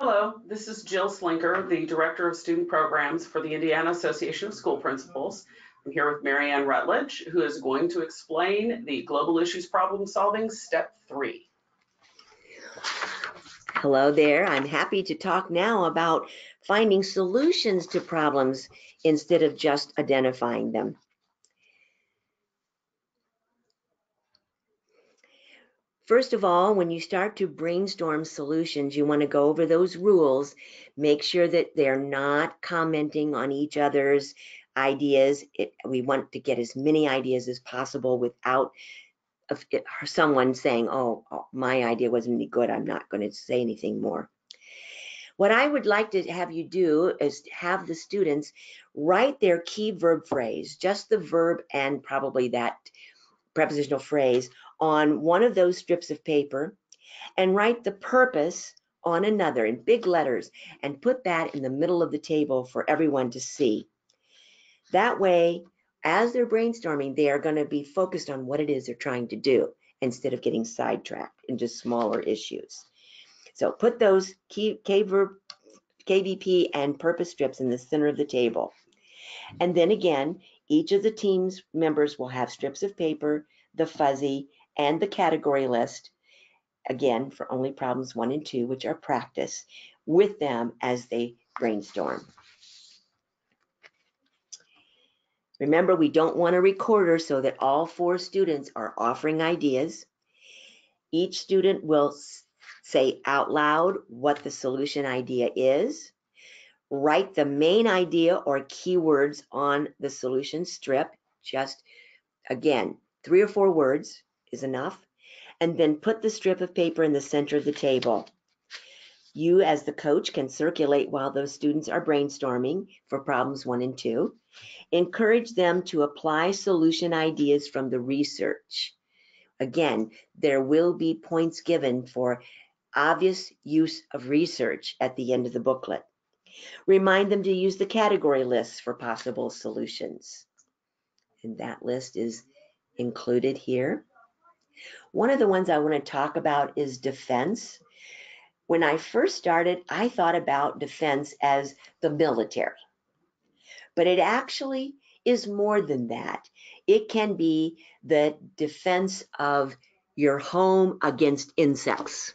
Hello, this is Jill Slinker, the Director of Student Programs for the Indiana Association of School Principals. I'm here with Marianne Rutledge, who is going to explain the Global Issues Problem Solving Step 3. Hello there. I'm happy to talk now about finding solutions to problems instead of just identifying them. First of all, when you start to brainstorm solutions, you want to go over those rules. Make sure that they're not commenting on each other's ideas. We want to get as many ideas as possible without someone saying, oh, my idea wasn't any good, I'm not going to say anything more. What I would like to have you do is have the students write their key verb phrase, just the verb and probably that prepositional phrase, on one of those strips of paper, and write the purpose on another in big letters and put that in the middle of the table for everyone to see. That way, as they're brainstorming, they are going to be focused on what it is they're trying to do instead of getting sidetracked into smaller issues. So put those key verb, KVP and purpose strips in the center of the table. And then again, each of the team's members will have strips of paper, the fuzzy, and the category list, again, for only problems 1 and 2, which are practice, with them as they brainstorm. Remember, we don't want a recorder so that all 4 students are offering ideas. Each student will say out loud what the solution idea is. Write the main idea or keywords on the solution strip. Just, again, 3 or 4 words is enough. And then put the strip of paper in the center of the table. You, as the coach, can circulate while those students are brainstorming for problems 1 and 2. Encourage them to apply solution ideas from the research. Again, there will be points given for obvious use of research at the end of the booklet. Remind them to use the category lists for possible solutions. And that list is included here. One of the ones I want to talk about is defense. When I first started, I thought about defense as the military. But it actually is more than that. It can be the defense of your home against insects.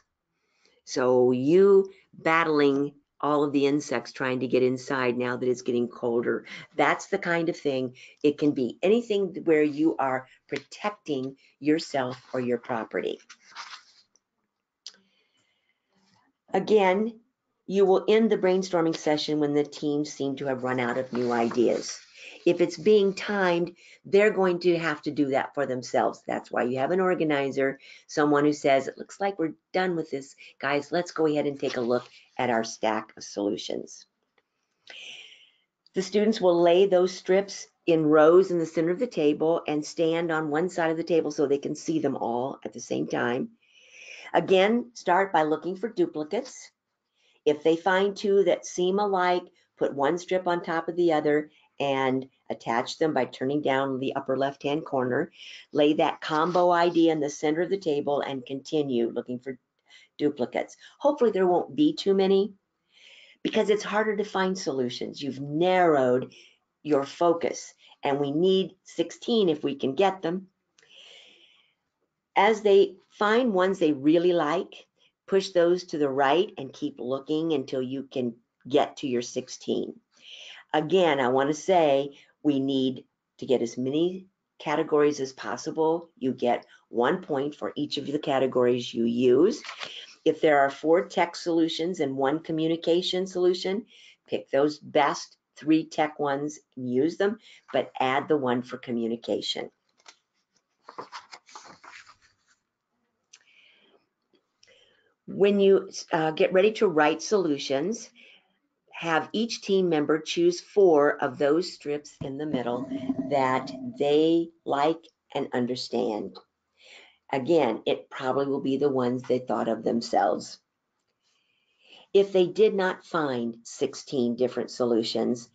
So you battling all of the insects trying to get inside now that it's getting colder. That's the kind of thing it can be. Anything where you are protecting yourself or your property. Again, you will end the brainstorming session when the teams seem to have run out of new ideas. If it's being timed, they're going to have to do that for themselves. That's why you have an organizer, someone who says, it looks like we're done with this, guys, let's go ahead and take a look at our stack of solutions. The students will lay those strips in rows in the center of the table and stand on one side of the table so they can see them all at the same time. Again, start by looking for duplicates. If they find 2 that seem alike, put one strip on top of the other and attach them by turning down the upper left-hand corner. Lay that combo idea in the center of the table and continue looking for duplicates. Hopefully there won't be too many because it's harder to find solutions. You've narrowed your focus and we need 16 if we can get them. As they find ones they really like, push those to the right and keep looking until you can get to your 16. Again, I want to say we need to get as many categories as possible. You get 1 point for each of the categories you use. If there are 4 tech solutions and 1 communication solution, pick those best 3 tech ones and use them, but add the 1 for communication. When you get ready to write solutions, have each team member choose 4 of those strips in the middle that they like and understand. Again, it probably will be the ones they thought of themselves. If they did not find 16 different solutions,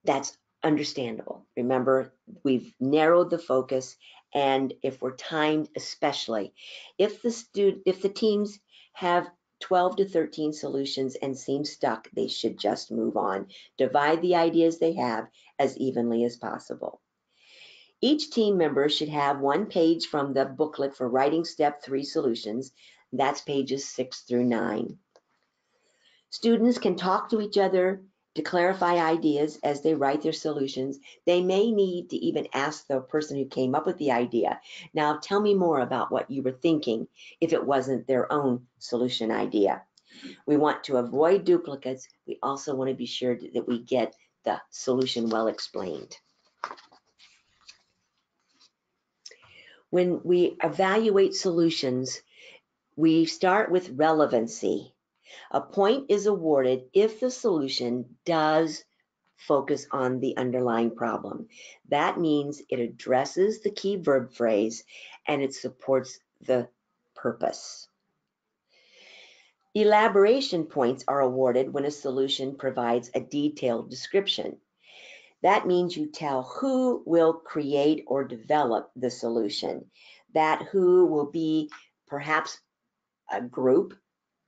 that's understandable. Remember, we've narrowed the focus, and if we're timed especially, if the teams have 12 to 13 solutions and seem stuck, they should just move on. Divide the ideas they have as evenly as possible. Each team member should have one page from the booklet for writing step 3 solutions. That's pages 6 through 9. Students can talk to each other to clarify ideas as they write their solutions. They may need to even ask the person who came up with the idea, now tell me more about what you were thinking if it wasn't their own solution idea. We want to avoid duplicates. We also want to be sure that we get the solution well explained. When we evaluate solutions, we start with relevancy. A point is awarded if the solution does focus on the underlying problem. That means it addresses the key verb phrase and it supports the purpose. Elaboration points are awarded when a solution provides a detailed description. That means you tell who will create or develop the solution. That who will be perhaps a group,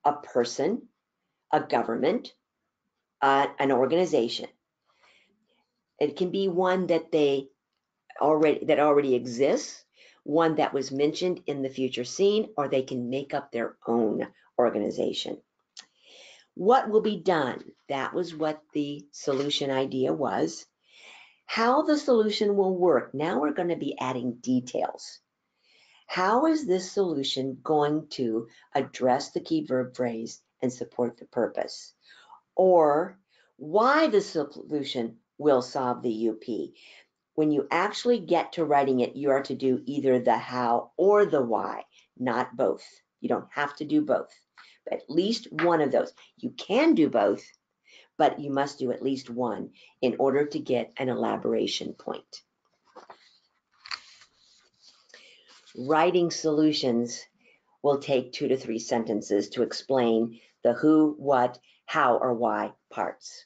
a person, a government, an organization. It can be one that already exists, one that was mentioned in the future scene, or they can make up their own organization. What will be done? That was what the solution idea was. How the solution will work. Now we're going to be adding details. How is this solution going to address the key verb phrase and support the purpose? Or why the solution will solve the UP. When you actually get to writing it, you are to do either the how or the why, not both. You don't have to do both, but at least one of those. You can do both, but you must do at least one in order to get an elaboration point. Writing solutions will take 2 to 3 sentences to explain the who, what, how, or why parts.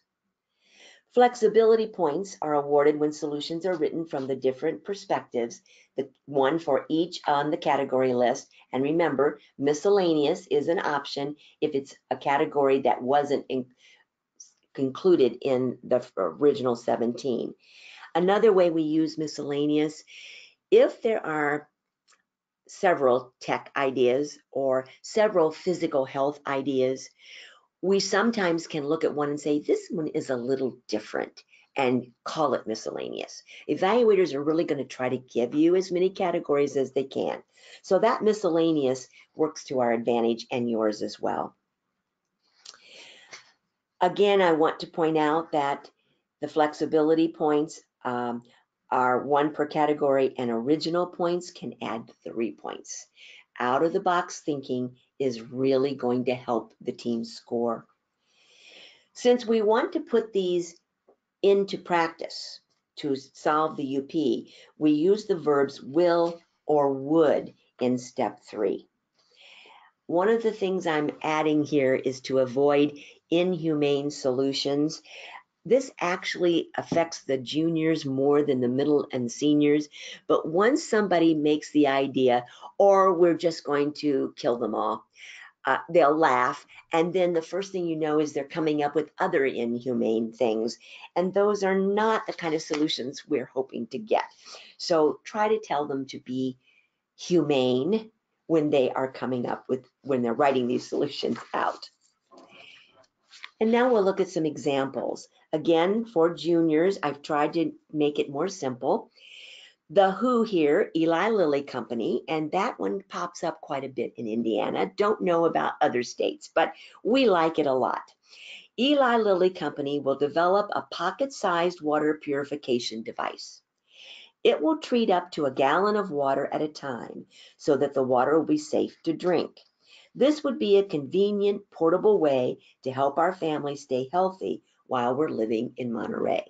Flexibility points are awarded when solutions are written from the different perspectives, one for each on the category list. And remember, miscellaneous is an option if it's a category that wasn't included in the original 17. Another way we use miscellaneous, if there are several tech ideas or several physical health ideas, we sometimes can look at one and say, this one is a little different, and call it miscellaneous. Evaluators are really going to try to give you as many categories as they can. So that miscellaneous works to our advantage and yours as well. Again, I want to point out that the flexibility points are 1 per category, and original points can add 3 points. Out of the box thinking is really going to help the team score. Since we want to put these into practice to solve the UP, we use the verbs will or would in step 3. One of the things I'm adding here is to avoid inhumane solutions. This actually affects the juniors more than the middle and seniors. But once somebody makes the idea, or we're just going to kill them all, they'll laugh. And then the first thing you know is they're coming up with other inhumane things. And those are not the kind of solutions we're hoping to get. So try to tell them to be humane when they are coming up with, when they're writing these solutions out. And now we'll look at some examples. Again, for juniors, I've tried to make it more simple. The who here, Eli Lilly Company, and that one pops up quite a bit in Indiana. Don't know about other states, but we like it a lot. Eli Lilly Company will develop a pocket-sized water purification device. It will treat up to a gallon of water at a time so that the water will be safe to drink. This would be a convenient, portable way to help our family stay healthy while we're living in Monterey.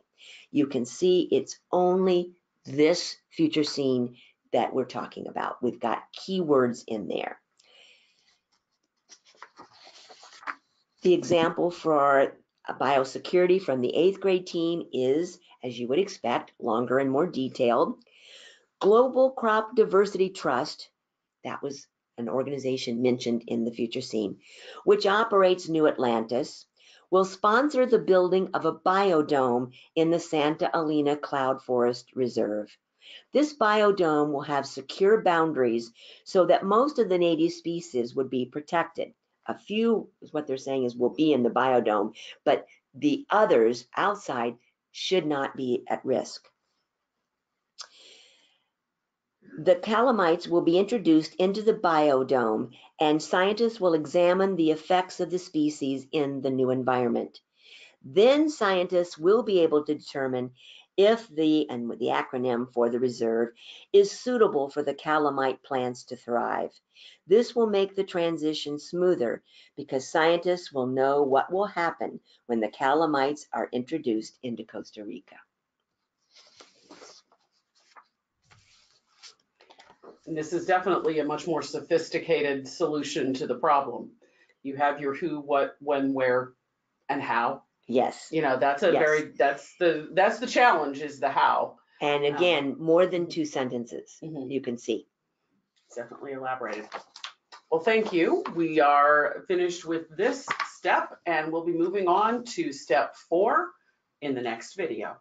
You can see it's only this future scene that we're talking about. We've got keywords in there. The example for biosecurity from the 8th grade team is, as you would expect, longer and more detailed. Global Crop Diversity Trust, that was an organization mentioned in the future scene, which operates New Atlantis, will sponsor the building of a biodome in the Santa Elena Cloud Forest Reserve. This biodome will have secure boundaries so that most of the native species would be protected. A few, is what they're saying, is will be in the biodome, but the others outside should not be at risk. The calamites will be introduced into the biodome, and scientists will examine the effects of the species in the new environment. Then scientists will be able to determine if and with the acronym for the reserve, is suitable for the calamite plants to thrive. This will make the transition smoother because scientists will know what will happen when the calamites are introduced into Costa Rica. And this is definitely a much more sophisticated solution to the problem. You have your who, what, when, where, and how. Yes. You know, that's a Yes. that's the challenge, is the how. And again, more than 2 sentences, Mhm. you can see. It's definitely elaborated. Well, thank you. We are finished with this step, and we'll be moving on to step 4 in the next video.